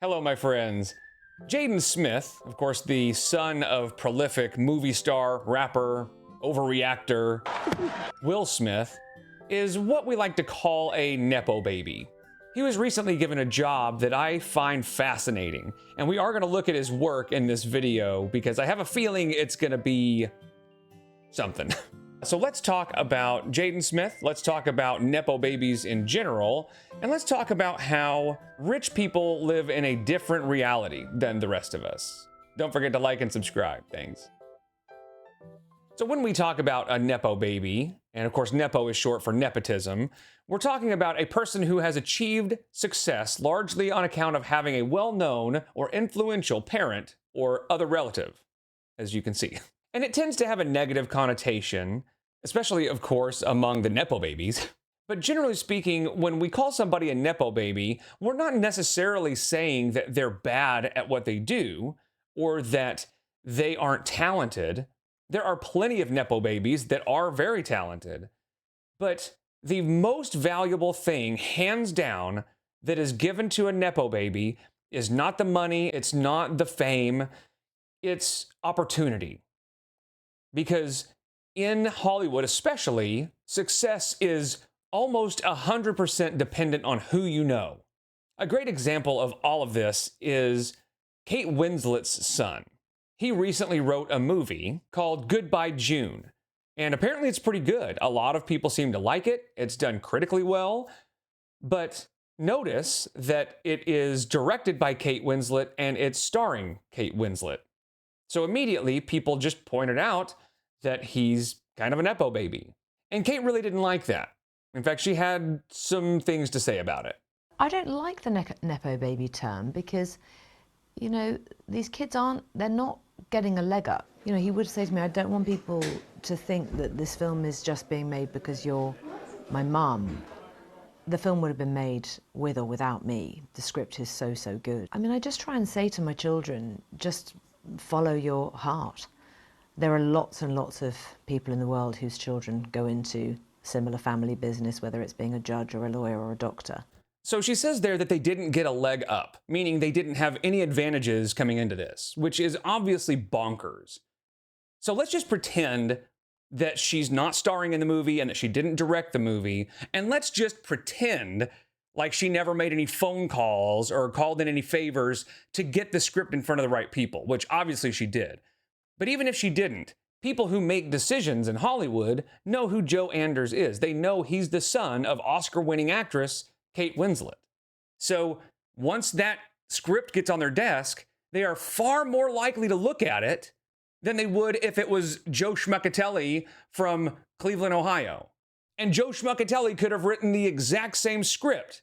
Hello, my friends. Jaden Smith, of course, the son of prolific movie star, rapper, overreactor Will Smith, is what we like to call a nepo baby. He was recently given a job that I find fascinating, and we are going to look at his work in this video because I have a feeling it's going to be something. So let's talk about Jaden Smith, let's talk about nepo babies in general, and let's talk about how rich people live in a different reality than the rest of us. Don't forget to like and subscribe. Thanks. So when we talk about a nepo baby, and of course nepo is short for nepotism, we're talking about a person who has achieved success largely on account of having a well-known or influential parent or other relative, as you can see. And it tends to have a negative connotation, especially, of course, among the nepo babies. But generally speaking, when we call somebody a nepo baby, we're not necessarily saying that they're bad at what they do or that they aren't talented. There are plenty of nepo babies that are very talented. But the most valuable thing, hands down, that is given to a nepo baby is not the money, it's not the fame, it's opportunity. Because in Hollywood especially, success is almost 100% dependent on who you know. A great example of all of this is Kate Winslet's son. He recently wrote a movie called Goodbye June, and apparently it's pretty good. A lot of people seem to like it. It's done critically well, but notice that it is directed by Kate Winslet and it's starring Kate Winslet. So immediately, people just pointed out that he's kind of a nepo baby. And Kate really didn't like that. In fact, she had some things to say about it. I don't like the nepo baby term because, you know, these kids they're not getting a leg up. You know, he would say to me, I don't want people to think that this film is just being made because you're my mum. The film would have been made with or without me. The script is so good. I mean, I just try and say to my children, just follow your heart. There are lots and lots of people in the world whose children go into similar family business, whether it's being a judge or a lawyer or a doctor. So she says there that they didn't get a leg up, meaning they didn't have any advantages coming into this, which is obviously bonkers. So let's just pretend that she's not starring in the movie and that she didn't direct the movie, and let's just pretend like she never made any phone calls or called in any favors to get the script in front of the right people, which obviously she did. But even if she didn't, people who make decisions in Hollywood know who Joe Anders is. They know he's the son of Oscar-winning actress Kate Winslet. So once that script gets on their desk, they are far more likely to look at it than they would if it was Joe Schmuckatelli from Cleveland, Ohio. And Joe Schmuckatelli could have written the exact same script.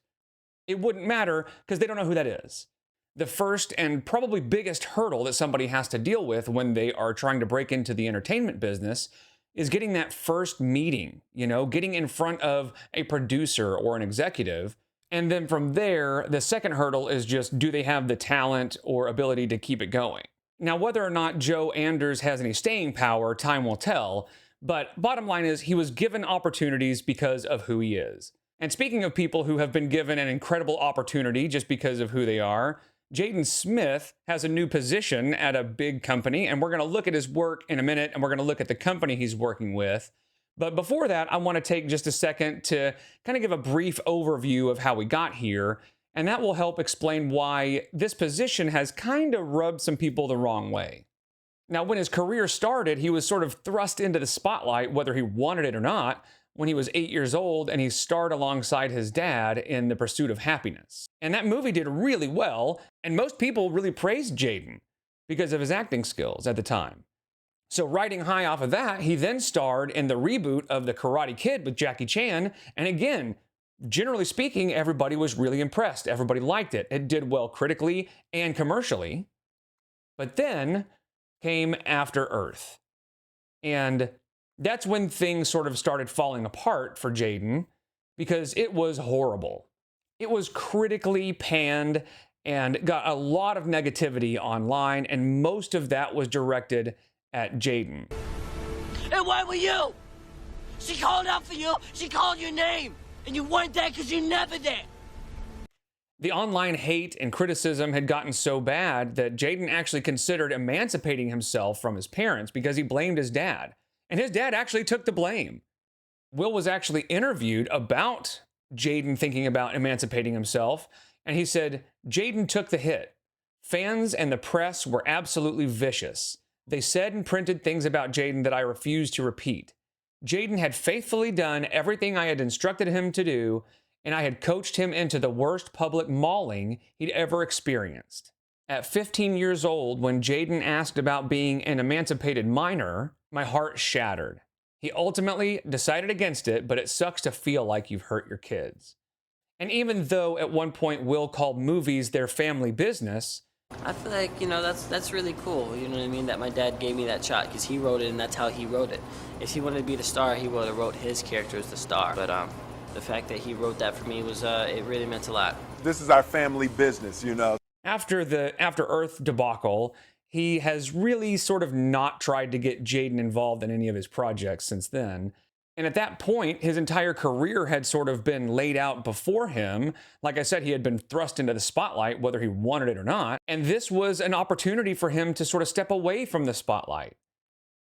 It wouldn't matter because they don't know who that is. The first and probably biggest hurdle that somebody has to deal with when they are trying to break into the entertainment business is getting that first meeting, getting in front of a producer or an executive. And then from there, the second hurdle is just, do they have the talent or ability to keep it going? Now, whether or not Joe Anders has any staying power, time will tell. But bottom line is, he was given opportunities because of who he is. And speaking of people who have been given an incredible opportunity just because of who they are, Jaden Smith has a new position at a big company, and we're going to look at his work in a minute, and we're going to look at the company he's working with. But before that, I want to take just a second to kind of give a brief overview of how we got here, and that will help explain why this position has kind of rubbed some people the wrong way. Now, when his career started, he was sort of thrust into the spotlight, whether he wanted it or not, when he was 8 years old and he starred alongside his dad in The Pursuit of Happiness. And that movie did really well, and most people really praised Jaden because of his acting skills at the time. So riding high off of that, he then starred in the reboot of The Karate Kid with Jackie Chan, and again, generally speaking, everybody was really impressed. Everybody liked it. It did well critically and commercially. But then came After Earth. And that's when things sort of started falling apart for Jaden because it was horrible. It was critically panned and got a lot of negativity online, and most of that was directed at Jaden. And why were you? She called out for you. She called your name. And you weren't there because you never there. The online hate and criticism had gotten so bad that Jaden actually considered emancipating himself from his parents because he blamed his dad. And his dad actually took the blame. Will was actually interviewed about Jaden thinking about emancipating himself, and he said, Jaden took the hit. Fans and the press were absolutely vicious. They said and printed things about Jaden that I refused to repeat. Jaden had faithfully done everything I had instructed him to do, and I had coached him into the worst public mauling he'd ever experienced. At 15 years old, when Jaden asked about being an emancipated minor, my heart shattered. He ultimately decided against it, but it sucks to feel like you've hurt your kids. And even though at one point Will called movies their family business, I feel like, that's really cool, you know what I mean, that my dad gave me that shot, because he wrote it and that's how he wrote it. If he wanted to be the star, he would have wrote his character as the star. But the fact that he wrote that for me was, it really meant a lot. This is our family business, After the After Earth debacle, he has really sort of not tried to get Jaden involved in any of his projects since then. And at that point, his entire career had sort of been laid out before him. Like I said, he had been thrust into the spotlight, whether he wanted it or not. And this was an opportunity for him to sort of step away from the spotlight.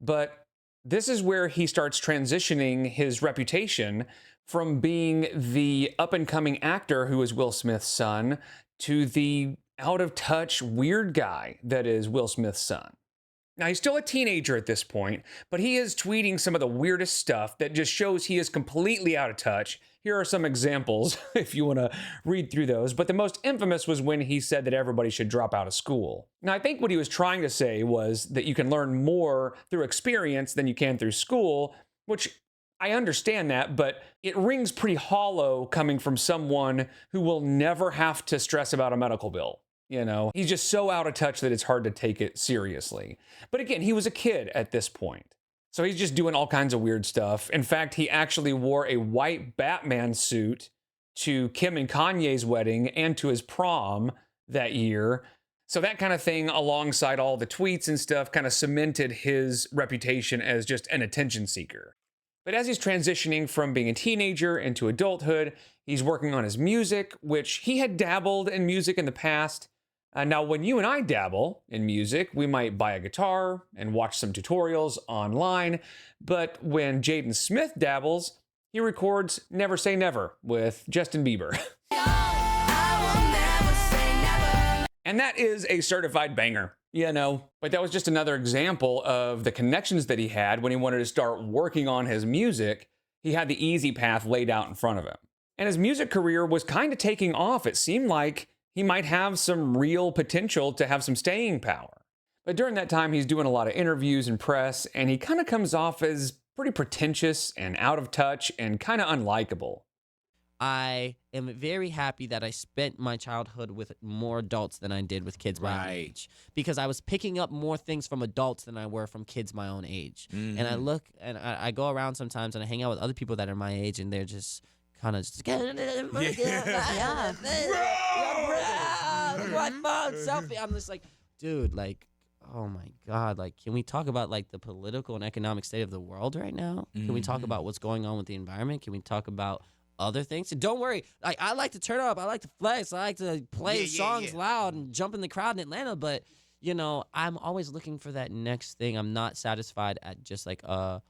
But this is where he starts transitioning his reputation from being the up-and-coming actor who is Will Smith's son to the out-of-touch weird guy that is Will Smith's son. Now, he's still a teenager at this point, but he is tweeting some of the weirdest stuff that just shows he is completely out of touch. Here are some examples if you want to read through those, but the most infamous was when he said that everybody should drop out of school. Now, I think what he was trying to say was that you can learn more through experience than you can through school, which I understand that, but it rings pretty hollow coming from someone who will never have to stress about a medical bill. He's just so out of touch that it's hard to take it seriously. But again, he was a kid at this point. So he's just doing all kinds of weird stuff. In fact, he actually wore a white Batman suit to Kim and Kanye's wedding and to his prom that year. So that kind of thing, alongside all the tweets and stuff, kind of cemented his reputation as just an attention seeker. But as he's transitioning from being a teenager into adulthood, he's working on his music, which he had dabbled in music in the past. Now, when you and I dabble in music, we might buy a guitar and watch some tutorials online. But when Jaden Smith dabbles, he records Never Say Never with Justin Bieber. And that is a certified banger, But that was just another example of the connections that he had when he wanted to start working on his music. He had the easy path laid out in front of him. And his music career was kind of taking off. It seemed like he might have some real potential to have some staying power. But during that time, he's doing a lot of interviews and press, and he kind of comes off as pretty pretentious and out of touch and kind of unlikable. I am very happy that I spent my childhood with more adults than I did with kids my own age, because I was picking up more things from adults than I were from kids my own age. Mm-hmm. And I look and I go around sometimes and I hang out with other people that are my age, and they're just kind of just selfie. I'm just like, dude, like, oh my God, like, can we talk about like the political and economic state of the world right now? Mm-hmm. Can we talk about what's going on with the environment? Can we talk about other things? And don't worry, I like to turn up, I like to flex, I like to play songs loud and jump in the crowd in Atlanta, but I'm always looking for that next thing. I'm not satisfied at just like a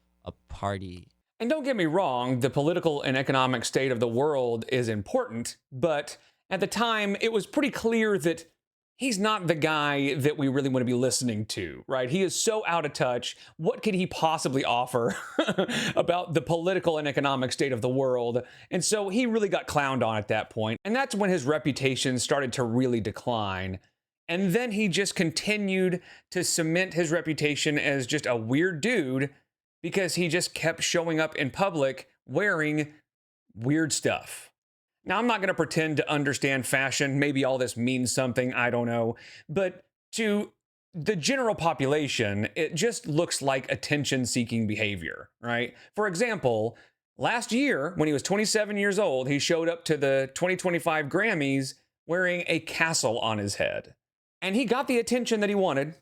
party. And don't get me wrong, the political and economic state of the world is important, but at the time, it was pretty clear that he's not the guy that we really want to be listening to, right? He is so out of touch. What could he possibly offer about the political and economic state of the world? And so he really got clowned on at that point. And that's when his reputation started to really decline. And then he just continued to cement his reputation as just a weird dude because he just kept showing up in public wearing weird stuff. Now, I'm not going to pretend to understand fashion. Maybe all this means something, I don't know. But to the general population, it just looks like attention-seeking behavior, right? For example, last year, when he was 27 years old, he showed up to the 2025 Grammys wearing a castle on his head. And he got the attention that he wanted.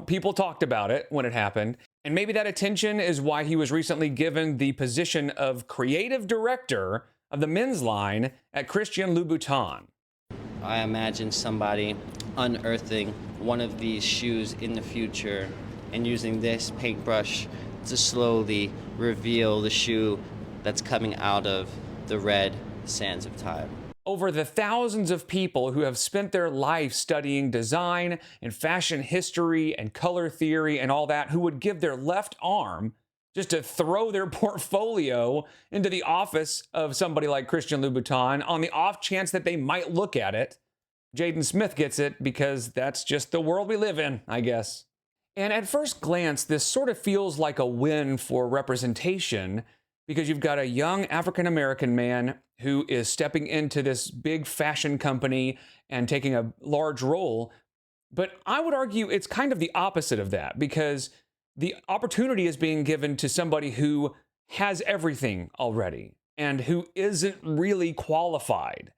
People talked about it when it happened. And maybe that attention is why he was recently given the position of creative director of the men's line at Christian Louboutin. I imagine somebody unearthing one of these shoes in the future and using this paintbrush to slowly reveal the shoe that's coming out of the red sands of time. Over the thousands of people who have spent their life studying design and fashion history and color theory and all that, who would give their left arm just to throw their portfolio into the office of somebody like Christian Louboutin on the off chance that they might look at it. Jaden Smith gets it because that's just the world we live in, I guess. And at first glance, this sort of feels like a win for representation because you've got a young African-American man who is stepping into this big fashion company and taking a large role. But I would argue it's kind of the opposite of that because the opportunity is being given to somebody who has everything already and who isn't really qualified.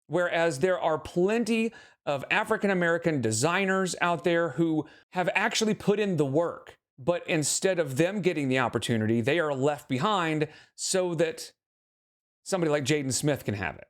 Whereas there are plenty of African-American designers out there who have actually put in the work, but instead of them getting the opportunity, they are left behind so that somebody like Jaden Smith can have it.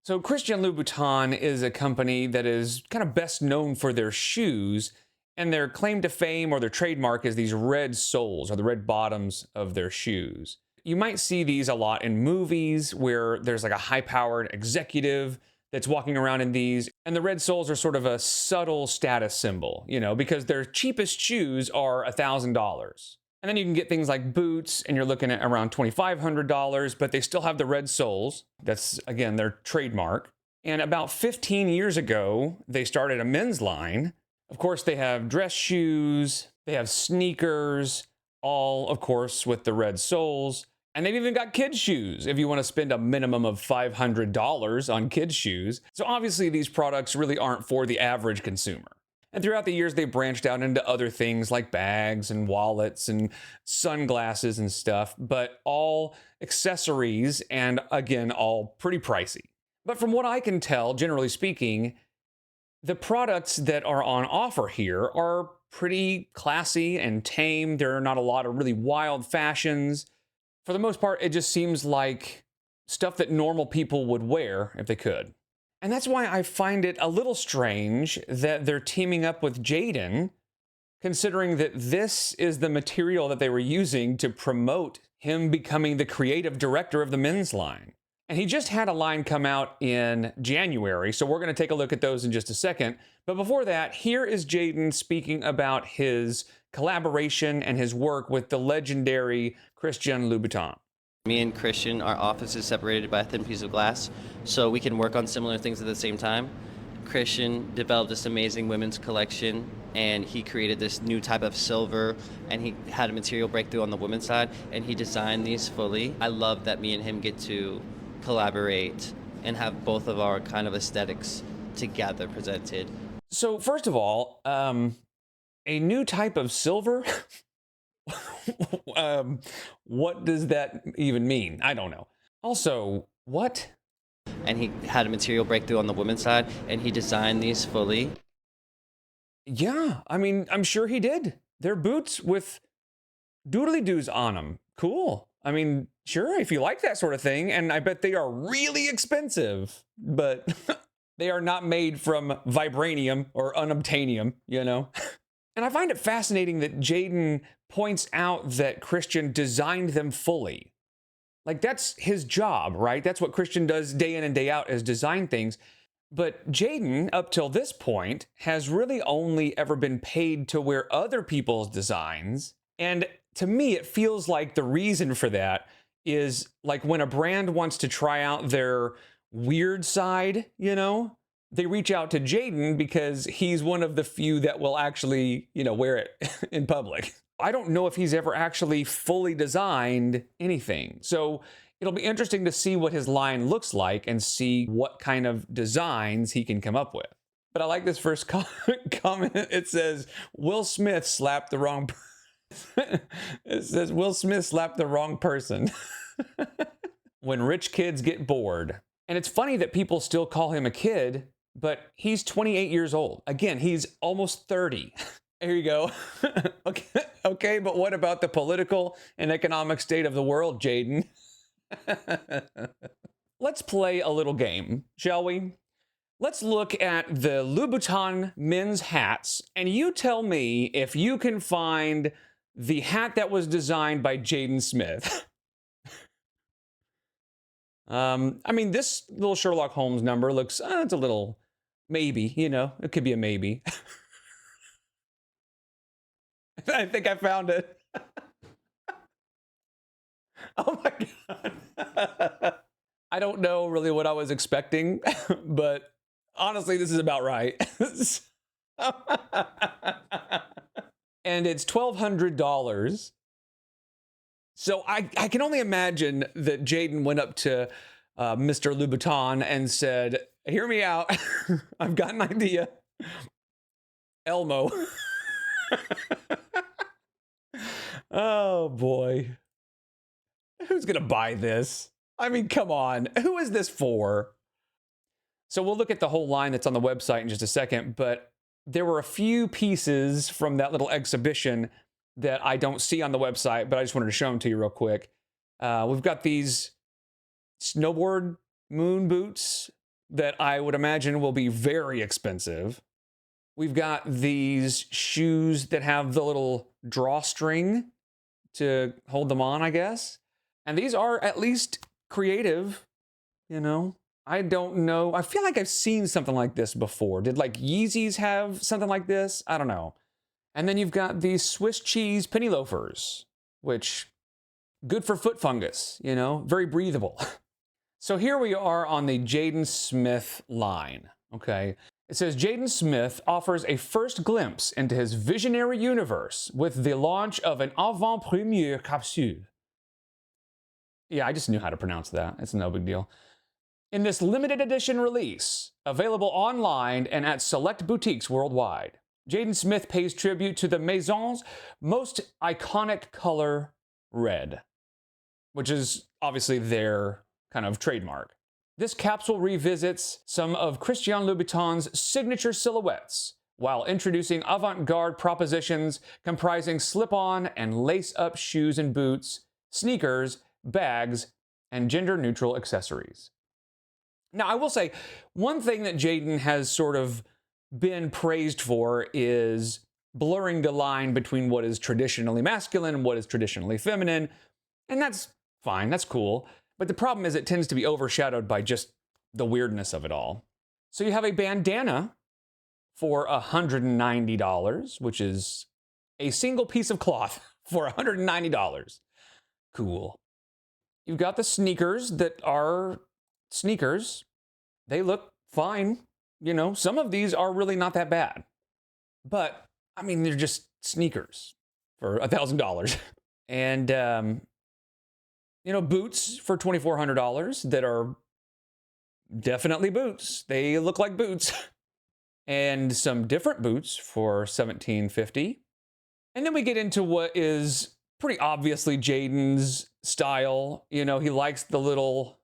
So Christian Louboutin is a company that is kind of best known for their shoes, and their claim to fame or their trademark is these red soles or the red bottoms of their shoes. You might see these a lot in movies where there's like a high-powered executive that's walking around in these, and the red soles are sort of a subtle status symbol, you know, because their cheapest shoes are $1,000. And then you can get things like boots, and you're looking at around $2,500, but they still have the red soles. That's, again, their trademark. And about 15 years ago, they started a men's line. Of course, they have dress shoes, they have sneakers, all, of course, with the red soles. And they've even got kids' shoes if you want to spend a minimum of $500 on kids' shoes. So obviously these products really aren't for the average consumer. And throughout the years, they branched out into other things like bags and wallets and sunglasses and stuff, but all accessories and, again, all pretty pricey. But from what I can tell, generally speaking, the products that are on offer here are pretty classy and tame. There are not a lot of really wild fashions. For the most part, it just seems like stuff that normal people would wear if they could. And that's why I find it a little strange that they're teaming up with Jaden, considering that this is the material that they were using to promote him becoming the creative director of the men's line. And he just had a line come out in January, so we're going to take a look at those in just a second. But before that, here is Jaden speaking about his collaboration and his work with the legendary Christian Louboutin. Me and Christian, our office is separated by a thin piece of glass, so we can work on similar things at the same time. Christian developed this amazing women's collection, and he created this new type of silver, and he had a material breakthrough on the women's side, and he designed these fully. I love that me and him get to collaborate and have both of our kind of aesthetics together presented. So first of all, a new type of silver? What does that even mean? I don't know. Also, what? And he had a material breakthrough on the women's side, and he designed these fully. Yeah, I mean, I'm sure he did. They're boots with doodly-doos on them. Cool. I mean, sure, if you like that sort of thing, and I bet they are really expensive, but they are not made from vibranium or unobtainium, you know? And I find it fascinating that Jaden points out that Christian designed them fully. Like, that's his job, right? That's what Christian does day in and day out, is design things. But Jaden, up till this point, has really only ever been paid to wear other people's designs. And to me, it feels like the reason for that is like when a brand wants to try out their weird side, you know, they reach out to Jaden because he's one of the few that will actually, you know, wear it in public. I don't know if he's ever actually fully designed anything. So it'll be interesting to see what his line looks like and see what kind of designs he can come up with. But I like this first comment. It says, Will Smith slapped the wrong person. It says, Will Smith slapped the wrong person. When rich kids get bored. And it's funny that people still call him a kid, but he's 28 years old. Again, he's almost 30. Here you go. Okay, but what about the political and economic state of the world, Jaden? Let's play a little game, shall we? Let's look at the Louboutin men's hats, and you tell me if you can find the hat that was designed by Jaden Smith. I mean, this little Sherlock Holmes number looks, it's a little maybe, it could be a maybe. I think I found it. Oh my God. I don't know really what I was expecting, but honestly, this is about right. And it's $1,200. So I can only imagine that Jaden went up to Mr. Louboutin and said, hear me out. I've got an idea. Elmo. Oh boy. Who's gonna buy this? I mean, come on. Who is this for? So we'll look at the whole line that's on the website in just a second, but there were a few pieces from that little exhibition that I don't see on the website, but I just wanted to show them to you real quick. We've got these snowboard moon boots that I would imagine will be very expensive. We've got these shoes that have the little drawstring to hold them on, I guess. And these are at least creative, I don't know. I feel like I've seen something like this before. Did like Yeezys have something like this? I don't know. And then you've got these Swiss cheese penny loafers, which good for foot fungus, very breathable. So here we are on the Jaden Smith line, okay? It says Jaden Smith offers a first glimpse into his visionary universe with the launch of an avant-premiere capsule. Yeah, I just knew how to pronounce that. It's no big deal. In this limited edition release, available online and at select boutiques worldwide, Jaden Smith pays tribute to the Maison's most iconic color, red, which is obviously their kind of trademark. This capsule revisits some of Christian Louboutin's signature silhouettes while introducing avant-garde propositions comprising slip-on and lace-up shoes and boots, sneakers, bags, and gender-neutral accessories. Now, I will say, one thing that Jaden has sort of been praised for is blurring the line between what is traditionally masculine and what is traditionally feminine, and that's fine, that's cool. But the problem is it tends to be overshadowed by just the weirdness of it all. So you have a bandana for $190, which is a single piece of cloth for $190. Cool. You've got the sneakers that are sneakers. They look fine. Some of these are really not that bad. But, I mean, they're just sneakers for $1,000. And, boots for $2,400 that are definitely boots. They look like boots. And some different boots for $1,750. And then we get into what is pretty obviously Jaden's style. He likes the little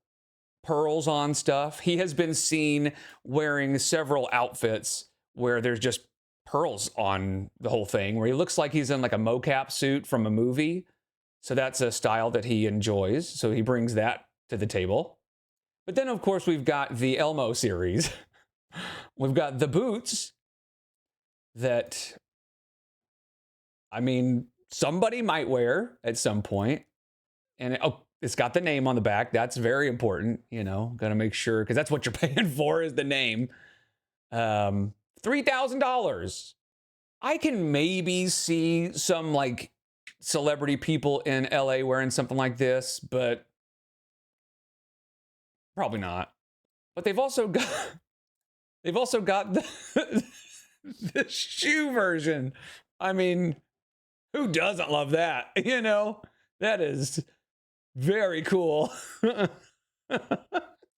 pearls on stuff. He has been seen wearing several outfits where there's just pearls on the whole thing, where he looks like he's in like a mocap suit from a movie. So that's a style that he enjoys. So he brings that to the table. But then, of course, we've got the Elmo series. We've got the boots that, I mean, somebody might wear at some point. And it's got the name on the back. That's very important, got to make sure, because that's what you're paying for is the name. $3,000. I can maybe see some like celebrity people in LA wearing something like this, but probably not. But they've also got the, the shoe version. I mean, who doesn't love that? That is very cool.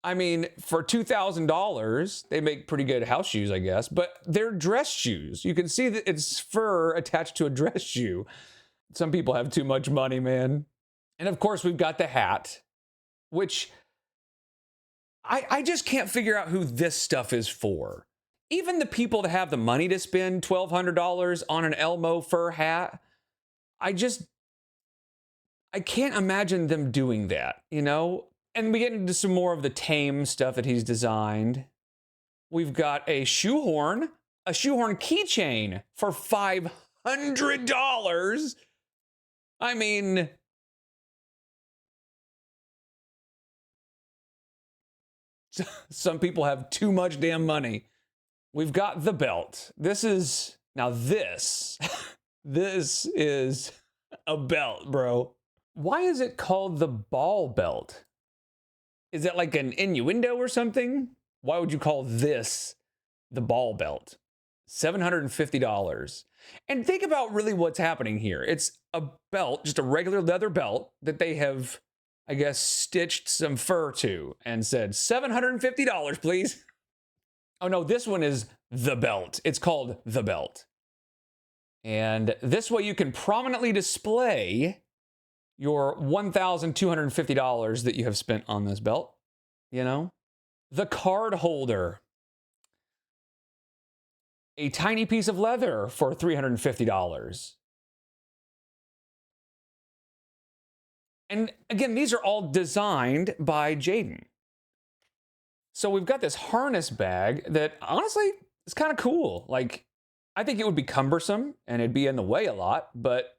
I mean, for $2,000, they make pretty good house shoes, I guess, but they're dress shoes. You can see that it's fur attached to a dress shoe. Some people have too much money, man. And of course, we've got the hat, which I just can't figure out who this stuff is for. even the people that have the money to spend $1,200 on an Elmo fur hat, I can't imagine them doing that, you know? And we get into some more of the tame stuff that he's designed. We've got a shoehorn keychain for $500. I mean, some people have too much damn money. We've got the belt. This is a belt, bro. Why is it called the ball belt? Is that like an innuendo or something? Why would you call this the ball belt? $750. And think about really what's happening here. It's a belt, just a regular leather belt that they have, I guess, stitched some fur to and said, $750, please. Oh no, this one is the belt. It's called the belt. And this way you can prominently display your $1,250 that you have spent on this belt, you know? The card holder. A tiny piece of leather for $350. And again, these are all designed by Jaden. So we've got this harness bag that honestly is kind of cool. Like, I think it would be cumbersome and it'd be in the way a lot, but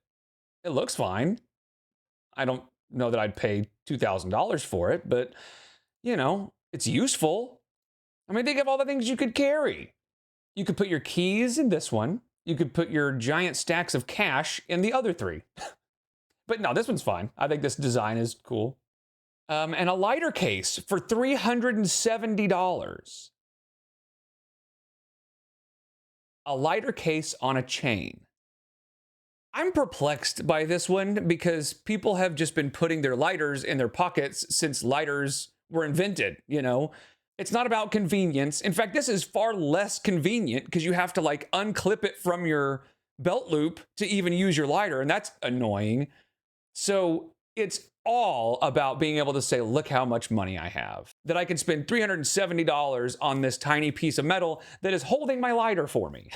it looks fine. I don't know that I'd pay $2,000 for it, but you know, it's useful. I mean, think of all the things you could carry. You could put your keys in this one. You could put your giant stacks of cash in the other three. But no, this one's fine. I think this design is cool. And a lighter case for $370. A lighter case on a chain. I'm perplexed by this one because people have just been putting their lighters in their pockets since lighters were invented, you know? It's not about convenience. In fact, this is far less convenient because you have to like unclip it from your belt loop to even use your lighter, and that's annoying. So it's all about being able to say, look how much money I have. That I can spend $370 on this tiny piece of metal that is holding my lighter for me.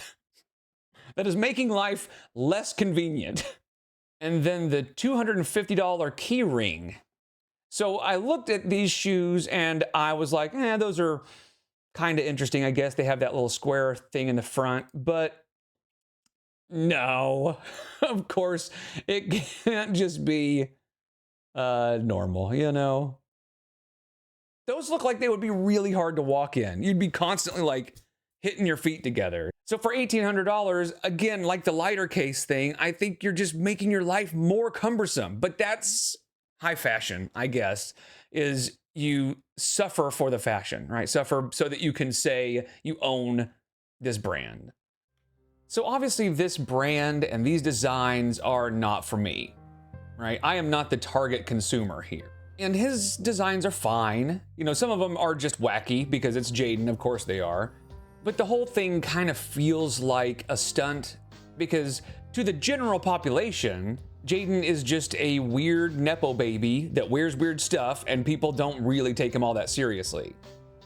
That is making life less convenient. And then the $250 key ring. So I looked at these shoes and I was like, those are kind of interesting. I guess they have that little square thing in the front, but no, of course, it can't just be normal, you know? Those look like they would be really hard to walk in. You'd be constantly like hitting your feet together. So for $1,800, again, like the lighter case thing, I think you're just making your life more cumbersome. But that's high fashion, I guess, is you suffer for the fashion, right? Suffer so that you can say you own this brand. So obviously this brand and these designs are not for me, right? I am not the target consumer here. And his designs are fine. You know, some of them are just wacky because it's Jaden, of course they are. But the whole thing kind of feels like a stunt because to the general population, Jaden is just a weird nepo baby that wears weird stuff and people don't really take him all that seriously.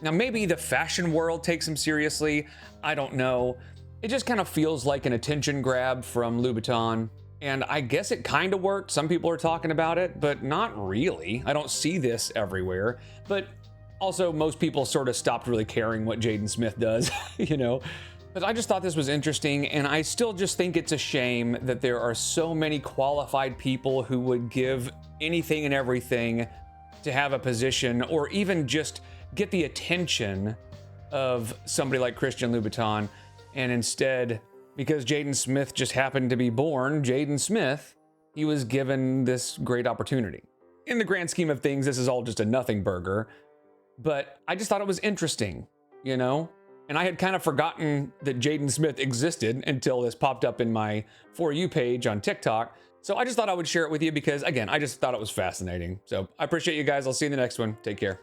Now maybe the fashion world takes him seriously, I don't know. It just kind of feels like an attention grab from Louboutin. And I guess it kind of worked. Some people are talking about it, but not really. I don't see this everywhere. But also, most people sort of stopped really caring what Jaden Smith does, you know? But I just thought this was interesting, and I still just think it's a shame that there are so many qualified people who would give anything and everything to have a position or even just get the attention of somebody like Christian Louboutin. And instead, because Jaden Smith just happened to be born Jaden Smith, he was given this great opportunity. In the grand scheme of things, this is all just a nothing burger. But I just thought it was interesting, you know? And I had kind of forgotten that Jaden Smith existed until this popped up in my For You page on TikTok. So I just thought I would share it with you because, again, I just thought it was fascinating. So I appreciate you guys. I'll see you in the next one. Take care.